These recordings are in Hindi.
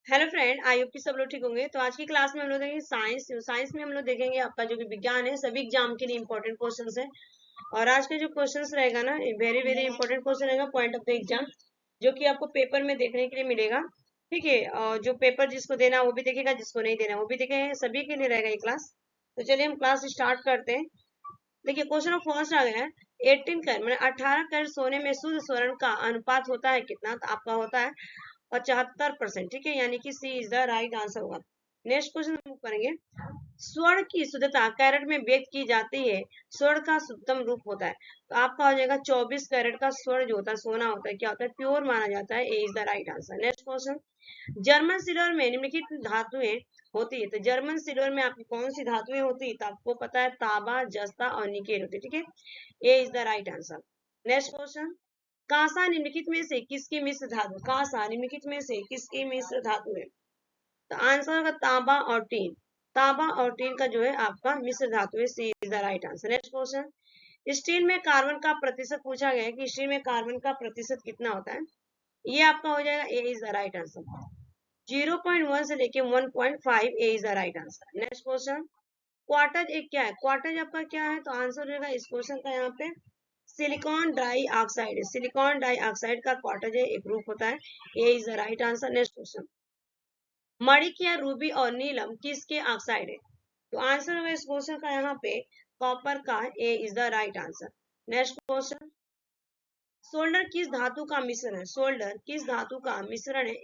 हेलो फ्रेंड, आई होप कि सब लोग ठीक होंगे। तो आज की क्लास में हम लोग देखेंगे साइंस में हम लोग देखेंगे आपका जो कि विज्ञान है, सभी एग्जाम के लिए इंपॉर्टेंट क्वेश्चंस है। और आज के जो क्वेश्चंस रहेगा ना, वेरी वेरी इंपॉर्टेंट क्वेश्चन रहेगा, पॉइंट ऑफ द एग्जाम, जो कि आपको पेपर में देखने के लिए मिलेगा। ठीक है, और जो पेपर जिसको देना वो भी देखेगा, जिसको नहीं देना वो भी देखेगा, सभी के लिए रहेगा ये क्लास। तो चलिए हम क्लास स्टार्ट करते हैं। देखिए क्वेश्चन फर्स्ट आ गया है, 18 कैरेट सोने में शुद्ध स्वर्ण का अनुपात होता है कितना? तो आपका होता है 75%। ठीक है, यानी कि सी इज द राइट आंसर होगा। नेक्स्ट क्वेश्चन हम करेंगे, स्वर्ण की शुद्धता कैरेट में व्यक्त की जाती है, स्वर्ण का शुद्धतम रूप होता है। तो आपका हो जाएगा 24 कैरेट का स्वर्ण जो होता है, सोना होता है, क्या होता है? प्योर माना जाता है। A is the right answer. Next question, German silver में निम्नलिखित धातुएं होती है। तो जर्मन सिल्वर में आपकी कौन सी धातुएं होती है? तो आपको पता है तांबा, जस्ता और निकेल होती है। ठीक है, A is the right answer. Next question, कांसा निम्नलिखित में से किसकी मिश्र धातु? कांसा निम्नलिखित में से किसकी मिश्र धातु है? तो आंसर होगा तांबा और टीन। तांबा और टीन का जो है आपका मिश्र धातु है। C is the right answer. Next question, steel में कार्बन का प्रतिशत पूछा गया है कि स्टील में कार्बन का प्रतिशत कितना होता है? ये आपका हो जाएगा A is the right answer. 0.1 से लेके 1.5 A is the right answer. Next question, quartz एक क्या है? क्वार्टर आपका क्या है? तो आंसर हो जाएगा इस क्वेश्चन का यहाँ पे सिलिकॉन डाइऑक्साइड है। सिलिकॉन डाइऑक्साइड का क्वार्टर एक ग्रुप होता है। A is the right answer. Next question, मणिक या रूबी और नीलम किसके ऑक्साइड है? तो आंसर होगा इस क्वेश्चन का यहाँ पे कॉपर का। A is the right answer. Next question, solder किस धातु का मिश्रण है? सोल्डर किस धातु का मिश्रण है?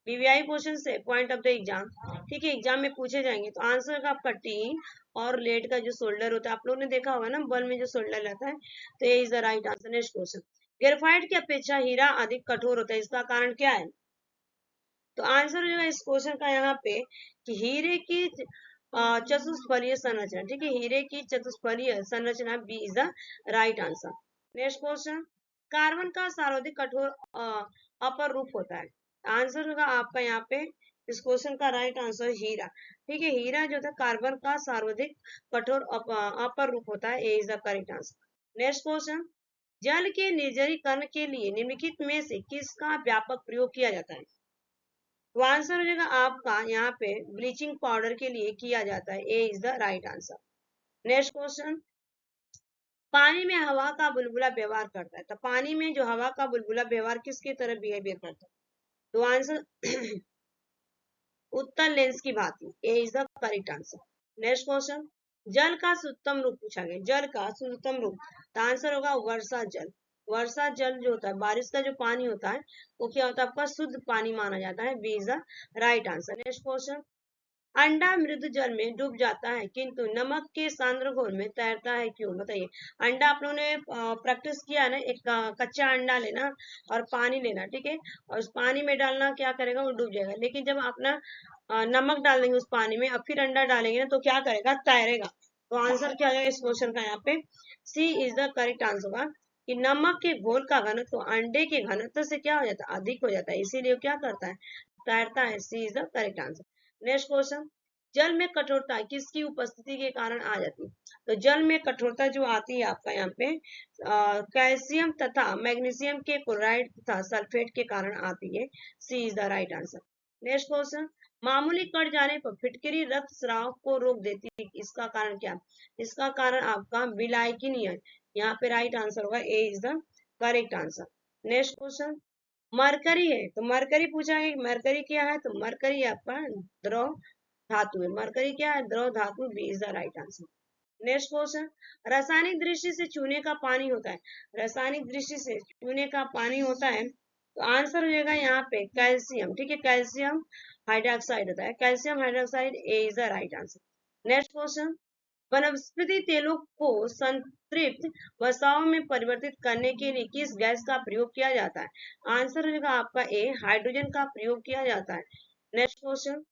वीवीआई क्वेश्चन से पॉइंट ऑफ द एग्जाम। ठीक है, एग्जाम में पूछे जाएंगे। तो आंसर का आपका टीन और लेड का जो सोल्डर होता है, आप लोगों ने देखा होगा ना बल्ब में जो सोल्डर रहता है। तो A is the right answer. Next question, graphite की अपेक्षा हीरा अधिक कठोर होता है, इसका कारण क्या है? तो आंसर जो है इस क्वेश्चन का यहाँ पे कि हीरे की चतुष्फलीय संरचना। ठीक है, हीरे की चतुष्फलीय संरचना B is the right answer. Next question, carbon का सर्वाधिक कठोर अपर रूप होता है। आंसर होगा आपका यहाँ पे इस क्वेश्चन का राइट आंसर हीरा। ठीक है, हीरा जो था कार्बन का सर्वाधिक कठोर अपर रूप होता है। A is the correct answer. Next question, जल के निर्जलीकरण के लिए निम्नलिखित में से किसका व्यापक प्रयोग किया जाता है? तो आंसर हो जाएगा आपका यहाँ पे ब्लीचिंग पाउडर के लिए किया जाता है। A is the right answer. Next question, पानी में हवा का बुलबुला व्यवहार करता है। तो पानी में जो हवा का बुलबुला व्यवहार किसकी तरह बिहेवियर करता है? तो आंसर उत्तल लेंस की भांति। A is the correct answer. Next question, जल का शुद्धतम रूप पूछा गया। जल का शुद्धतम रूप, तो आंसर होगा वर्षा जल। वर्षा जल जो होता है, बारिश का जो पानी होता है, वो क्या होता है? आपका शुद्ध पानी माना जाता है। B is the right answer. Next question, अंडा मृदु जल में डूब जाता है किंतु नमक के सांद्र घोल में तैरता है, क्यों? बताइए। अंडा आप लोगों ने प्रैक्टिस किया ना, एक कच्चा अंडा लेना और पानी लेना। ठीक है, और उस पानी में डालना, क्या करेगा? वो डूब जाएगा। लेकिन जब आप ना नमक डाल देंगे उस पानी में और फिर अंडा डालेंगे ना, तो क्या करेगा? तैरेगा। तो आंसर क्या है इस क्वेश्चन का यहाँ पे? सी इज द करेक्ट आंसर होगा कि नमक के घोल का घनत्व अंडे के घनत्व से क्या हो जाता है? अधिक हो जाता है, इसीलिए वो क्या करता है? तैरता है। C is the correct answer. Next question, जल में कठोरता किसकी उपस्थिति के कारण आ जाती है? तो जल में कठोरता जो आती है आपका यहाँ पे कैल्शियम तथा मैग्नीशियम के क्लोराइड तथा सल्फेट के कारण आती है। C is the right answer. Next question, मामूली कट जाने पर फिटकरी रक्तस्राव को रोक देती है, इसका कारण क्या? इसका कारण आपका विलायकीन है। यहाँ पे राइट आंसर होगा। A is the correct answer. Next question, mercury है। तो मरकरी पूछा है, मरकरी क्या है? तो मरकरी आपका द्रव धातु है। मरकरी क्या है? द्रव धातु। B is the right answer. Next question, रासायनिक दृष्टि से चूने का पानी होता है। रासायनिक दृष्टि से चूने का पानी होता है, तो आंसर हो जाएगा यहाँ पे कैल्शियम। ठीक है, कैल्शियम हाइड्रोक्साइड होता है। Calcium hydroxide. A is the right answer. Next question, वनस्पति तेलों को संतृप्त वसाओं में परिवर्तित करने के लिए किस गैस का प्रयोग किया जाता है? आंसर हो जाएगा आपका ए, हाइड्रोजन का प्रयोग किया जाता है। नेक्स्ट क्वेश्चन,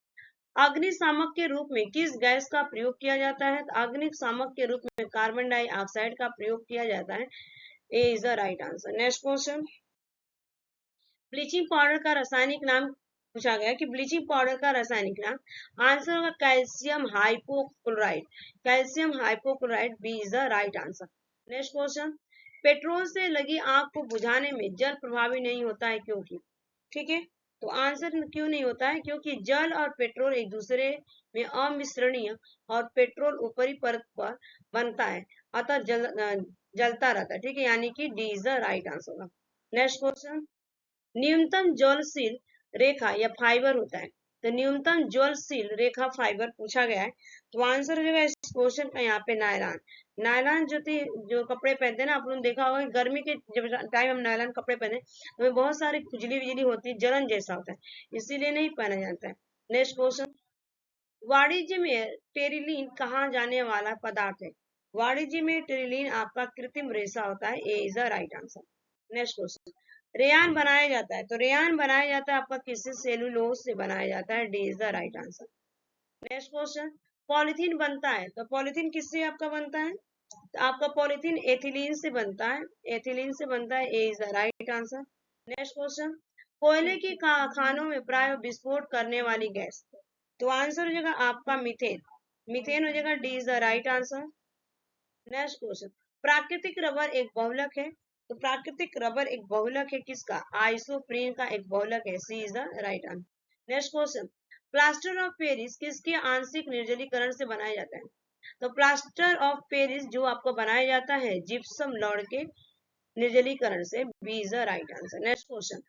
अग्निशामक के रूप में किस गैस का प्रयोग किया जाता है? तो अग्निशामक के रूप में कार्बन डाइऑक्साइड का प्रयोग किया जाता है। A is the right answer. Next question, bleaching powder का रासायनिक नाम पूछा गया कि ब्लीचिंग पाउडर का रासायनिक नाम। आंसर होगा calcium hypochloride. Calcium hypochloride. B is the right answer. Next question, petrol से लगी आग को बुझाने में जल प्रभावी नहीं होता है, क्योंकि? ठीक है, तो आंसर क्यों नहीं होता है? क्योंकि जल और पेट्रोल एक दूसरे में अमिश्रणीय और पेट्रोल ऊपरी परत पर बनता है, अतः जलता रहता है। ठीक है, यानी कि D is the right answer होगा। नेक्स्ट क्वेश्चन, न्यूनतम ज्वलनशील रेखा या फाइबर होता है। तो न्यूनतम ज्वलनशील रेखा फाइबर पूछा गया है, तो आंसर हो जाएगा इस क्वेश्चन का यहाँ पे नायलॉन। नायलॉन जो कपड़े पहनते हैं ना, आप लोगों ने देखा होगा गर्मी के जब टाइम हम नायलॉन कपड़े पहने तो हमें बहुत सारी खुजली विजली होती है, जलन जैसा होता है, इसीलिए नहीं पहना जाता है। नेक्स्ट क्वेश्चन, वाणिज्य में टेरिलीन कहा जाने वाला पदार्थ है। वाणिज्य में टेरिलीन आपका कृत्रिम रेशा होता है, A is the right answer. Next question, rayon बनाया जाता है, तो रेयान बनाया जाता है आपका किसी सेलुलोज से बनाया जाता है, D is the right answer. Next question, polythene बनता है, तो पॉलिथीन किससे आपका बनता है? तो आपका पॉलिथीन एथिलीन से बनता है, एथिलीन से बनता है, A is the right answer. Next question, कोयले की खानों में प्राय विस्फोट करने वाली गैस, तो आंसर हो जाएगा आपका मीथेन, मीथेन हो जाएगा, D is the right answer. Next question, प्राकृतिक रबर एक बहुलक है, तो प्राकृतिक रबर एक बहुलक है किसका? आइसोप्रीन का एक बहुलक है, C is the right answer. Next question, plaster of Paris किसके आंशिक निर्जलीकरण से बनाया जाता है? तो प्लास्टर ऑफ पेरिस जो आपको बनाया जाता है जिप्सम लौड़ के निर्जलीकरण से, B is the right answer. Next question,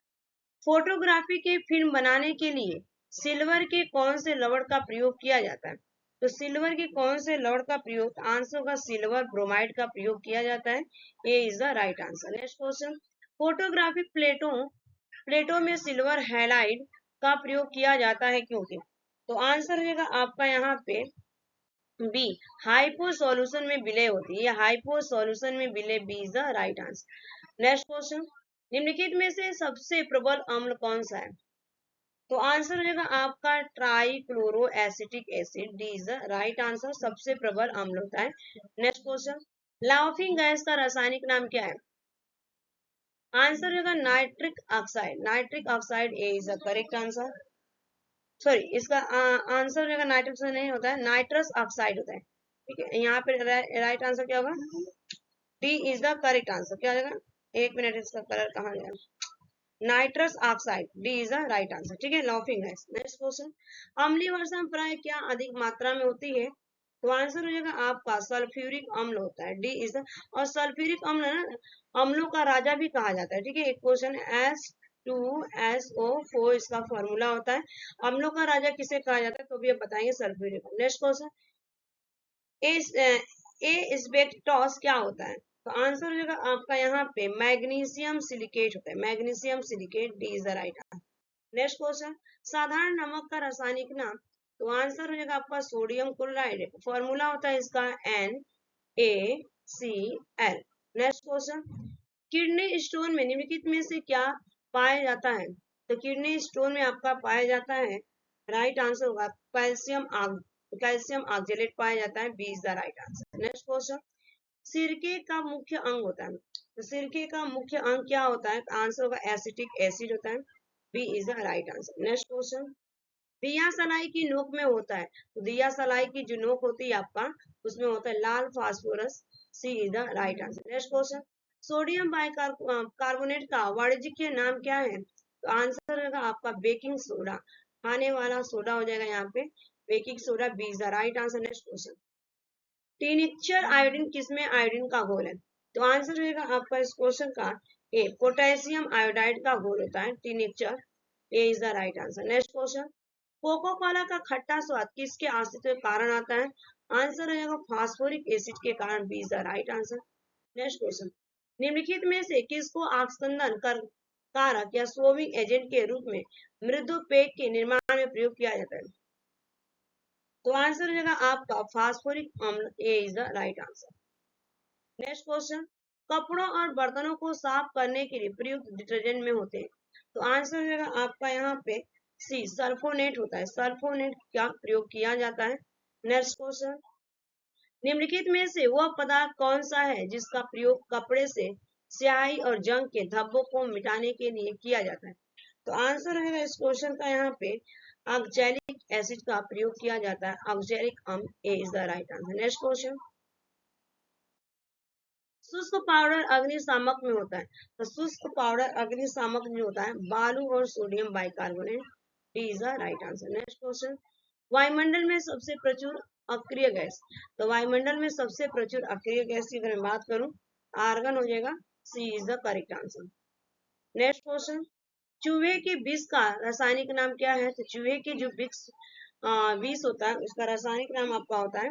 photography के फिल्म बनाने के लिए सिल्वर के कौन से लवण का प्रयोग किया जाता है? तो सिल्वर के कौन से लवण का प्रयोग? आंसर का सिल्वर ब्रोमाइड का प्रयोग किया जाता है, A is the right answer. Next question, photographic प्लेटों में सिल्वर हैलाइड का प्रयोग किया जाता है क्योंकि? तो आंसर हो जाएगा आपका यहाँ पे बी, हाइपो सॉल्यूशन में विलय होती है, हाइपो सॉल्यूशन में विलय, B is the right answer. Next question, निम्नलिखित में से सबसे प्रबल अम्ल कौन सा है? तो आंसर हो जाएगा आपका trichloro acetic acid, D is the right answer, सबसे प्रबल अम्ल होता है। नेक्स्ट क्वेश्चन, लाफिंग गैस का रासायनिक नाम क्या है? आंसर हो जाएगा nitric oxide, nitric oxide, A is the correct answer. Sorry, इसका आंसर हो जाएगा नाइट्रिक नहीं होता है, नाइट्रस ऑक्साइड होता है। ठीक है, यहाँ पे राइट आंसर क्या होगा? D is the correct answer. क्या हो जाएगा? एक मिनट, इसका कलर कहाँ गया? Nitrous oxide, D is the right answer. ठीक है, लाफिंग गैस। नेक्स्ट क्वेश्चन, अम्लीय वर्षा प्राय क्या अधिक मात्रा में होती है? तो आंसर हो जाएगा आपका सल्फ्यूरिक अम्ल होता है, डी इज द। और सल्फ्यूरिक अम्ल ना अम्लों का राजा भी कहा जाता है। ठीक है, एक क्वेश्चन, H2SO4 इसका फॉर्मूला होता है, अम्लों का राजा किसे कहा जाता है, तो भी आप बताएंगे सल्फ्यूरिक। नेक्स्ट क्वेश्चन, एस्बेस्टॉस क्या होता है? तो आंसर हो जाएगा आपका यहाँ पे मैग्नीशियम सिलिकेट होता है, magnesium silicate, D is the right answer. Next question, साधारण नमक का रासायनिक नाम, तो आंसर हो जाएगा आपका सोडियम क्लोराइड, फॉर्मूला होता है इसका NaCl। Next question, kidney stone में निम्नलिखित में से क्या पाया जाता है? तो किडनी स्टोन में आपका पाया जाता है, राइट आंसर होगा कैल्शियम ऑक्जेलेट पाया जाता है, B is the right answer. Next question, सिरके का मुख्य अंग होता है, तो सिरके का मुख्य अंग क्या होता है? आंसर होगा एसिटिक एसिड होता है, B is the right answer. Next question, दिया सलाई की नोक में होता है, तो दिया सलाई की जो नोक होती है आपका उसमें होता है लाल phosphorus, C is the right answer. Next question, sodium bicarbonate का वाणिज्यिक नाम क्या है? तो आंसर होगा आपका बेकिंग सोडा, खाने वाला सोडा हो जाएगा यहाँ पे, baking soda, B is the right answer. Next question, tincture iodine किसमें आयोडीन का घोल है? तो आंसर रहेगा आपका इस क्वेश्चन का ए, पोटेशियम आयोडाइड का घोल होता है tincture, A is the right answer. Next question, Coca Cola का खट्टा स्वाद किसके अस्तित्व के कारण आता है? आंसर रहेगा फास्फोरिक एसिड के कारण, B is the right answer. Next question, निम्नलिखित में से किसको आक्संदन कर कारक या सोविंग एजेंट के रूप में मृदु पेय के निर्माण में प्रयोग किया जाता है? तो आंसर हो जाएगा आपका फास्फोरिक अम्ल, A is the right answer. Next question, कपड़ों और बर्तनों को साफ करने के लिए प्रयुक्त डिटर्जेंट में होते हैं, तो आंसर हो जाएगा आपका यहाँ पे सी, सल्फोनेट होता है, सल्फोनेट का प्रयोग किया जाता है। नेक्स्ट क्वेश्चन, निम्नलिखित में से वह पदार्थ कौन सा है जिसका प्रयोग कपड़े से स्याही और जंग के धब्बों को मिटाने के लिए किया जाता है? तो आंसर रहेगा इस क्वेश्चन का यहाँ पे ऑक्सैलिक एसिड का प्रयोग किया जाता है, ऑक्सैलिक अम्ल, A is the right answer. Next question, शुष्क पाउडर अग्निशामक में होता है, तो शुष्क पाउडर अग्निशामक में होता है बालू और sodium bicarbonate. D is the right answer. Next question, वायुमंडल में सबसे प्रचुर अक्रिय गैस, तो वायुमंडल में सबसे प्रचुर अक्रिय गैस की अगर मैं बात करूं, आर्गन हो जाएगा। C is the correct answer. Next question, चूहे के विष का रासायनिक नाम क्या है, तो चूहे के जो विष होता है उसका रासायनिक नाम आपका होता है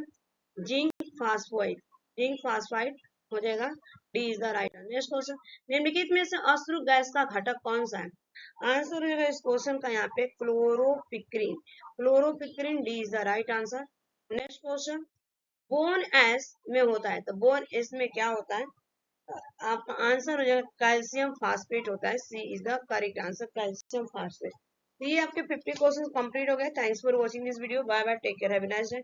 जिंक फास्फोइड। जिंक फास्फाइड हो जाएगा। D is the right answer. Next question, निम्नलिखित में से अश्रु गैस का घटक कौन सा है, आंसर हो जाएगा इस क्वेश्चन का यहाँ पे chloropicrin. Chloropicrin, D is the right answer. Next question, bones में होता है, तो बोन एस में क्या होता है, आपका आंसर हो जाएगा कैल्शियम फास्फेट होता है। C is the correct answer, calcium phosphate. तो ये आपके 50 क्वेश्चन कंप्लीट हो गए। Thanks for watching this video. Bye bye, take care, have a nice day.